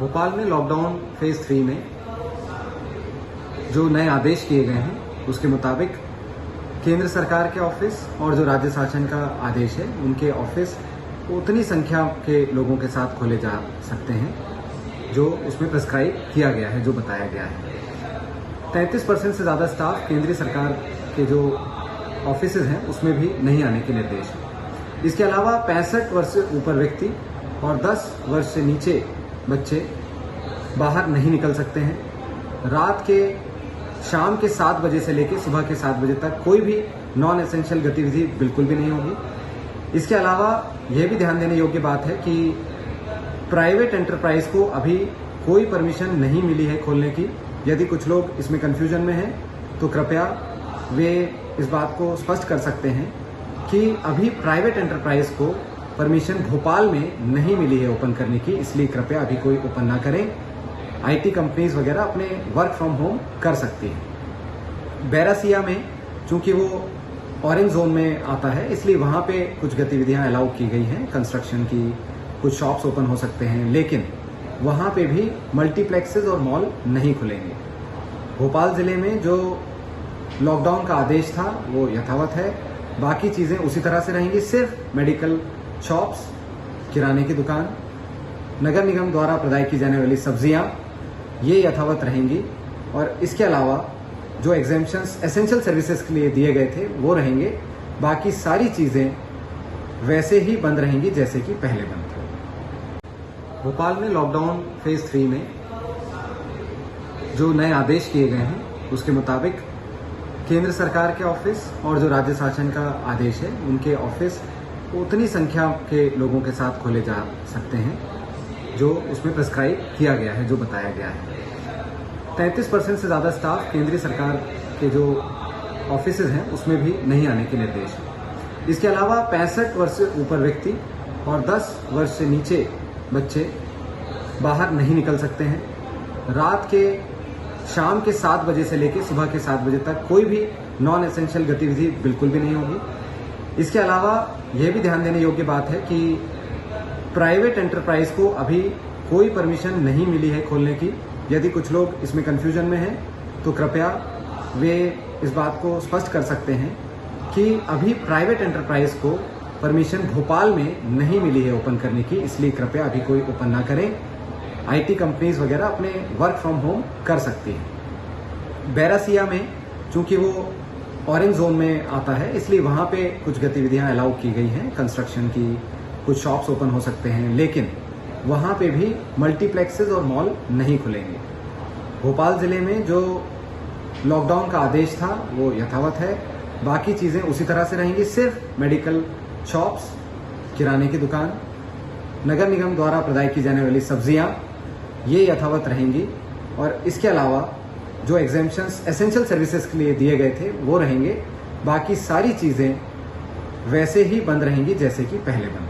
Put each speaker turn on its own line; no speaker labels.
भोपाल में lockdown phase 3 में जो नए आदेश किए गए हैं उसके मुताबिक केंद्र सरकार के ऑफिस और जो राज्य शासन का आदेश है उनके ऑफिस उतनी संख्या के लोगों के साथ खोले जा सकते हैं जो उसमें प्रिस्क्राइब किया गया है, जो बताया गया है। 33% से ज़्यादा स्टाफ केंद्रीय सरकार के जो ऑफिस हैं उसमें भी नहीं आने के निर्देश हैं। इसके अलावा 65 वर्ष से ऊपर व्यक्ति और 10 वर्ष से नीचे बच्चे बाहर नहीं निकल सकते हैं। रात के शाम के 7 बजे से लेकर सुबह के 7 बजे तक कोई भी नॉन एसेंशियल गतिविधि बिल्कुल भी नहीं होगी। इसके अलावा यह भी ध्यान देने योग्य बात है कि प्राइवेट एंटरप्राइज को अभी कोई परमिशन नहीं मिली है खोलने की। यदि कुछ लोग इसमें कंफ्यूजन में हैं तो कृपया वे इस बात को स्पष्ट कर सकते हैं कि अभी प्राइवेट एंटरप्राइज को परमिशन भोपाल में नहीं मिली है ओपन करने की, इसलिए कृपया अभी कोई ओपन ना करें। आईटी कंपनीज वगैरह अपने वर्क फ्रॉम होम कर सकती हैं। बैरासिया में चूंकि वो ऑरेंज जोन में आता है इसलिए वहां पे कुछ गतिविधियां अलाउ की गई हैं, कंस्ट्रक्शन की, कुछ शॉप्स ओपन हो सकते हैं, लेकिन वहां पे भी मल्टीप्लेक्सेस और मॉल नहीं खुलेंगे। भोपाल जिले में जो लॉकडाउन का आदेश था वो यथावत है, बाकी चीजें उसी तरह से रहेंगी। सिर्फ मेडिकल शॉप्स, किराने की दुकान, नगर निगम द्वारा प्रदाय की जाने वाली सब्जियां ये यथावत रहेंगी और इसके अलावा जो एग्जेम्पशंस एसेंशियल सर्विसेज के लिए दिए गए थे वो रहेंगे। बाकी सारी चीजें वैसे ही बंद रहेंगी जैसे कि पहले बंद थे। भोपाल में लॉकडाउन फेज 3 में जो नए आदेश किए गए हैं उसके मुताबिक केंद्र सरकार के ऑफिस और जो राज्य शासन का आदेश है उनके ऑफिस उतनी संख्या के लोगों के साथ खोले जा सकते हैं जो उसमें प्रिस्क्राइब किया गया है, जो बताया गया है। 33% से ज़्यादा स्टाफ केंद्रीय सरकार के जो ऑफिस हैं उसमें भी नहीं आने के निर्देश हैं। इसके अलावा 65 वर्ष से ऊपर व्यक्ति और 10 वर्ष से नीचे बच्चे बाहर नहीं निकल सकते हैं। रात के शाम के 7 बजे से लेकर सुबह के 7 बजे तक कोई भी नॉन एसेंशियल गतिविधि बिल्कुल भी नहीं होगी। इसके अलावा यह भी ध्यान देने योग्य बात है कि प्राइवेट एंटरप्राइज को अभी कोई परमिशन नहीं मिली है खोलने की। यदि कुछ लोग इसमें कंफ्यूजन में हैं तो कृपया वे इस बात को स्पष्ट कर सकते हैं कि अभी प्राइवेट एंटरप्राइज को परमिशन भोपाल में नहीं मिली है ओपन करने की, इसलिए कृपया अभी कोई ओपन ना करें। आईटी कंपनीज वगैरह अपने वर्क फ्रॉम होम कर सकती हैं। बैरासिया में चूंकि वो ऑरेंज जोन में आता है इसलिए वहां पे कुछ गतिविधियां अलाउ की गई हैं, कंस्ट्रक्शन की, कुछ शॉप्स ओपन हो सकते हैं, लेकिन वहां पे भी मल्टीप्लेक्सेस और मॉल नहीं खुलेंगे। भोपाल जिले में जो लॉकडाउन का आदेश था वो यथावत है, बाकी चीजें उसी तरह से रहेंगी। सिर्फ मेडिकल शॉप्स, किराने की दुकान, नगर निगम द्वारा प्रदाय की जाने वाली सब्जियां ये यथावत रहेंगी और इसके अलावा जो एग्जेम्पशंस एसेंशियल सर्विसेज के लिए दिए गए थे वो रहेंगे। बाकी सारी चीजें वैसे ही बंद रहेंगी जैसे कि पहले बंद।